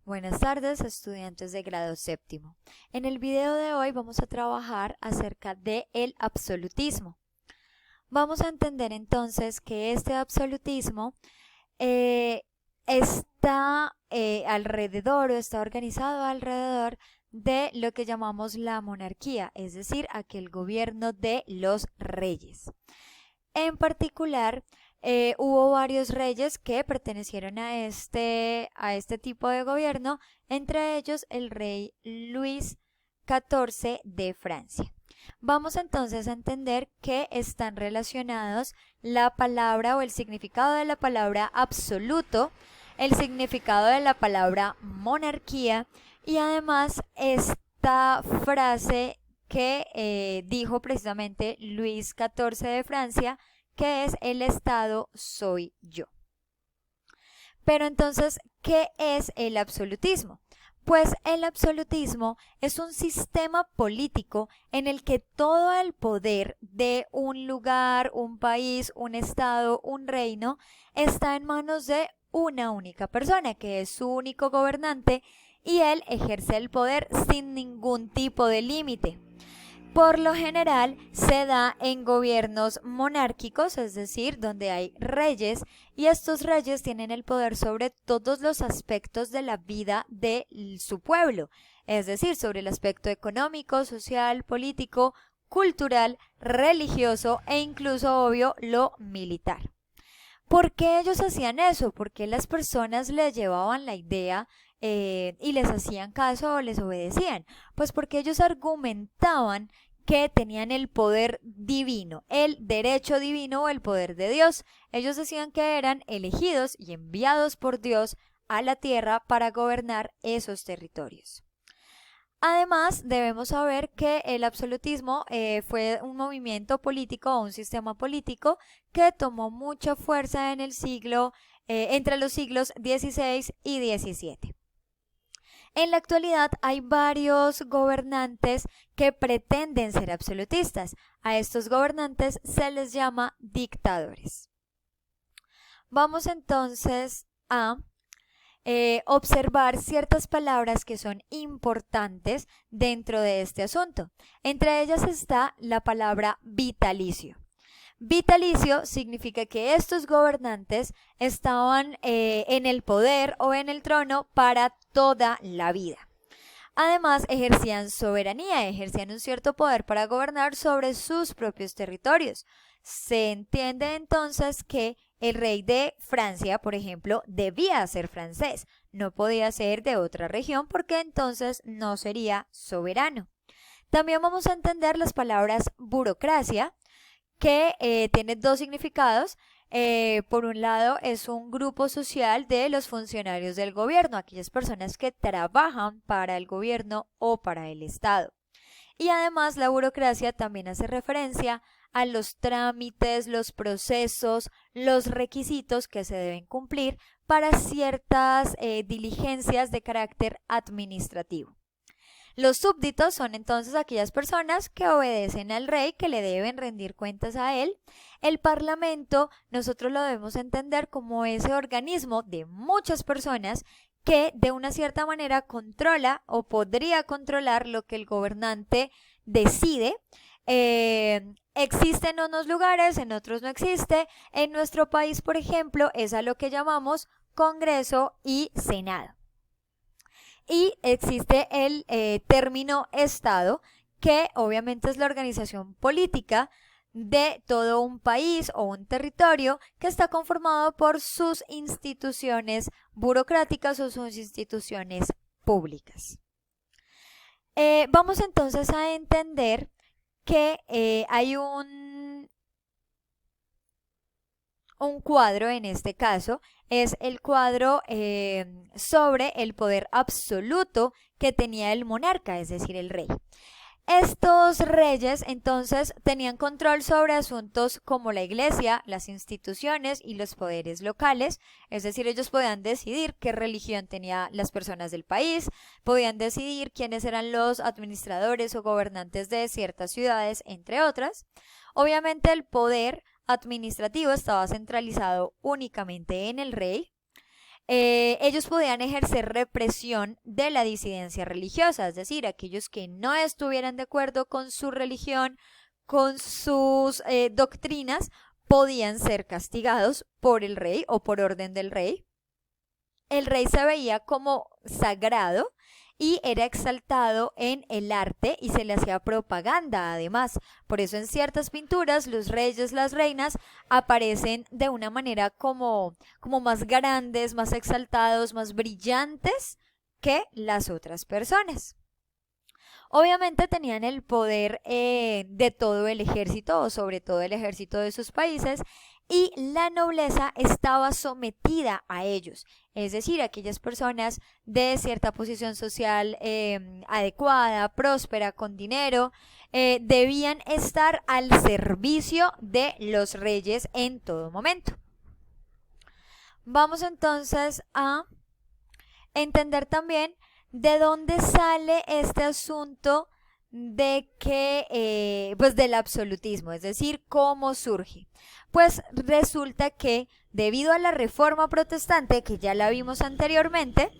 Buenas tardes, estudiantes de grado séptimo. En el video de hoy vamos a trabajar acerca de el absolutismo. Vamos a entender entonces que este absolutismo está alrededor o está organizado alrededor de lo que llamamos la monarquía, es decir, aquel gobierno de los reyes. En particular, hubo varios reyes que pertenecieron a este tipo de gobierno, entre ellos el rey Luis XIV de Francia. Vamos entonces a entender que están relacionados la palabra o el significado de la palabra absoluto, el significado de la palabra monarquía y además esta frase que dijo precisamente Luis XIV de Francia, que es el Estado soy yo. Pero entonces, ¿qué es el absolutismo? Pues el absolutismo es un sistema político en el que todo el poder de un lugar, un país, un estado, un reino, está en manos de una única persona, que es su único gobernante, y él ejerce el poder sin ningún tipo de límite. Por lo general se da en gobiernos monárquicos, es decir, donde hay reyes, y estos reyes tienen el poder sobre todos los aspectos de la vida de su pueblo, es decir, sobre el aspecto económico, social, político, cultural, religioso e incluso, obvio, lo militar. ¿Por qué ellos hacían eso? ¿Por qué las personas les llevaban la idea y les hacían caso o les obedecían? Pues porque ellos argumentaban que tenían el poder divino, el derecho divino o el poder de Dios. Ellos decían que eran elegidos y enviados por Dios a la tierra para gobernar esos territorios. Además, debemos saber que el absolutismo fue un movimiento político o un sistema político que tomó mucha fuerza en el entre los siglos XVI y XVII. En la actualidad hay varios gobernantes que pretenden ser absolutistas. A estos gobernantes se les llama dictadores. Vamos entonces a observar ciertas palabras que son importantes dentro de este asunto. Entre ellas está la palabra vitalicio. Vitalicio significa que estos gobernantes estaban en el poder o en el trono para toda la vida. Además, ejercían soberanía, ejercían un cierto poder para gobernar sobre sus propios territorios. Se entiende entonces que el rey de Francia, por ejemplo, debía ser francés, no podía ser de otra región porque entonces no sería soberano. También vamos a entender las palabras burocracia, que tiene dos significados. Por un lado, es un grupo social de los funcionarios del gobierno, aquellas personas que trabajan para el gobierno o para el Estado. Y además, la burocracia también hace referencia a los trámites, los procesos, los requisitos que se deben cumplir para ciertas diligencias de carácter administrativo. Los súbditos son entonces aquellas personas que obedecen al rey, que le deben rendir cuentas a él. El parlamento nosotros lo debemos entender como ese organismo de muchas personas que de una cierta manera controla o podría controlar lo que el gobernante decide. Existe en unos lugares, en otros no existe. En nuestro país, por ejemplo, es a lo que llamamos Congreso y Senado. Y existe el término Estado, que obviamente es la organización política de todo un país o un territorio que está conformado por sus instituciones burocráticas o sus instituciones públicas. Vamos entonces a entender que hay un cuadro, en este caso, es el cuadro sobre el poder absoluto que tenía el monarca, es decir, el rey. Estos reyes entonces tenían control sobre asuntos como la iglesia, las instituciones y los poderes locales, es decir, ellos podían decidir qué religión tenían las personas del país, podían decidir quiénes eran los administradores o gobernantes de ciertas ciudades, entre otras. Obviamente el poder administrativo estaba centralizado únicamente en el rey. ellos podían ejercer represión de la disidencia religiosa, es decir, aquellos que no estuvieran de acuerdo con su religión, con sus doctrinas, podían ser castigados por el rey o por orden del rey. El rey se veía como sagrado y era exaltado en el arte y se le hacía propaganda además. Por eso en ciertas pinturas los reyes, las reinas aparecen de una manera como más grandes, más exaltados, más brillantes que las otras personas. Obviamente tenían el poder de todo el ejército o sobre todo el ejército de sus países y la nobleza estaba sometida a ellos, es decir, aquellas personas de cierta posición social adecuada, próspera, con dinero, debían estar al servicio de los reyes en todo momento. Vamos entonces a entender también de dónde sale este asunto de que, pues del absolutismo, es decir, cómo surge. Pues resulta que debido a la reforma protestante, que ya la vimos anteriormente,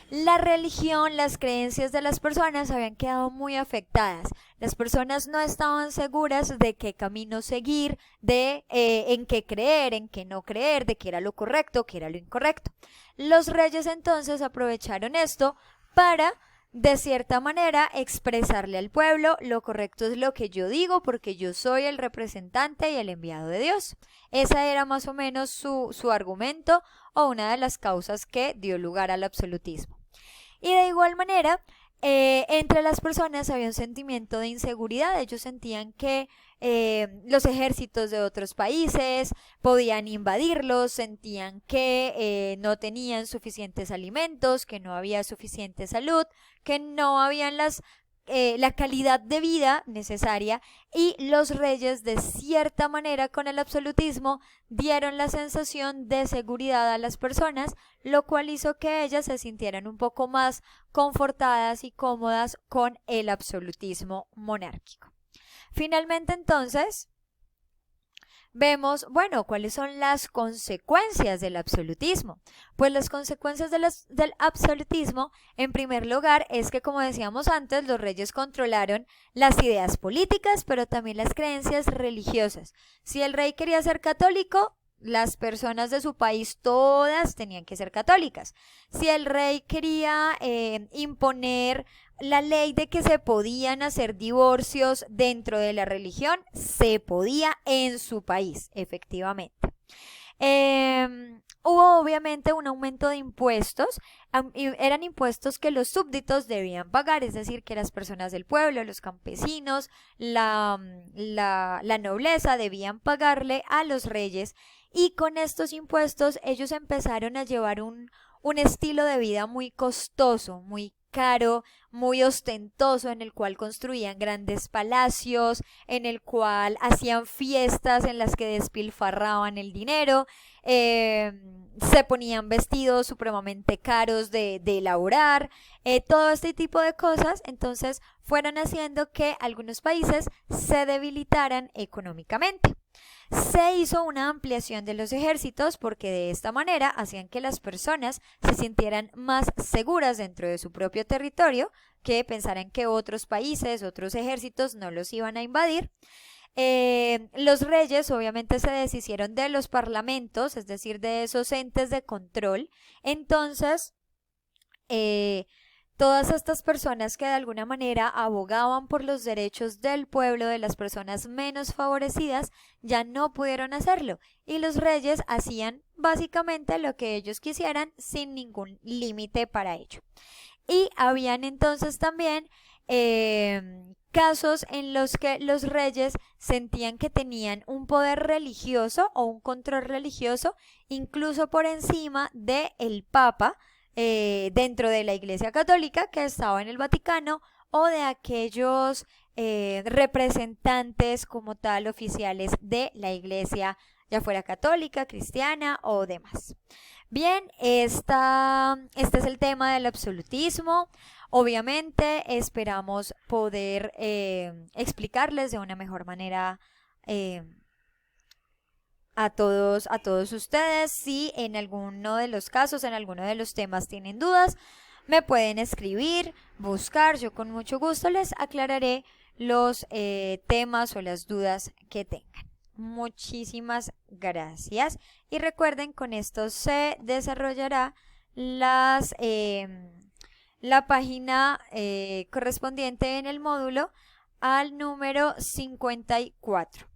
la religión, las creencias de las personas habían quedado muy afectadas. Las personas no estaban seguras de qué camino seguir, de en qué creer, en qué no creer, de qué era lo correcto, qué era lo incorrecto. Los reyes entonces aprovecharon esto para, de cierta manera, expresarle al pueblo: lo correcto es lo que yo digo porque yo soy el representante y el enviado de Dios. Esa era más o menos su argumento o una de las causas que dio lugar al absolutismo. Y de igual manera, entre las personas había un sentimiento de inseguridad. Ellos sentían que los ejércitos de otros países podían invadirlos, sentían que no tenían suficientes alimentos, que no había suficiente salud, que no habían la calidad de vida necesaria, y los reyes, de cierta manera, con el absolutismo dieron la sensación de seguridad a las personas, lo cual hizo que ellas se sintieran un poco más confortadas y cómodas con el absolutismo monárquico. Finalmente, entonces, vemos, bueno, cuáles son las consecuencias del absolutismo. Pues las consecuencias del absolutismo, en primer lugar, es que, como decíamos antes, los reyes controlaron las ideas políticas, pero también las creencias religiosas. Si el rey quería ser católico, las personas de su país todas tenían que ser católicas. Si el rey quería imponer la ley de que se podían hacer divorcios dentro de la religión, se podía en su país, efectivamente. Hubo obviamente un aumento de impuestos, eran impuestos que los súbditos debían pagar, es decir, que las personas del pueblo, los campesinos, la nobleza debían pagarle a los reyes, y con estos impuestos ellos empezaron a llevar un estilo de vida muy costoso, muy caro, muy ostentoso, en el cual construían grandes palacios, en el cual hacían fiestas en las que despilfarraban el dinero, se ponían vestidos supremamente caros de elaborar, todo este tipo de cosas. Entonces fueron haciendo que algunos países se debilitaran económicamente. Se hizo una ampliación de los ejércitos porque de esta manera hacían que las personas se sintieran más seguras dentro de su propio territorio, que pensaran que otros países, otros ejércitos no los iban a invadir. Los reyes obviamente se deshicieron de los parlamentos, es decir, de esos entes de control. Entonces, todas estas personas que de alguna manera abogaban por los derechos del pueblo, de las personas menos favorecidas, ya no pudieron hacerlo, y los reyes hacían básicamente lo que ellos quisieran sin ningún límite para ello. Y habían entonces también casos en los que los reyes sentían que tenían un poder religioso o un control religioso incluso por encima del Papa, dentro de la Iglesia Católica que estaba en el Vaticano, o de aquellos representantes como tal oficiales de la Iglesia, ya fuera católica, cristiana o demás. Bien, este es el tema del absolutismo. Obviamente esperamos poder explicarles de una mejor manera a todos ustedes. Si en alguno de los casos, en alguno de los temas tienen dudas, me pueden escribir, buscar, yo con mucho gusto les aclararé los temas o las dudas que tengan. Muchísimas gracias y recuerden, con esto se desarrollará la página correspondiente en el módulo al número 54.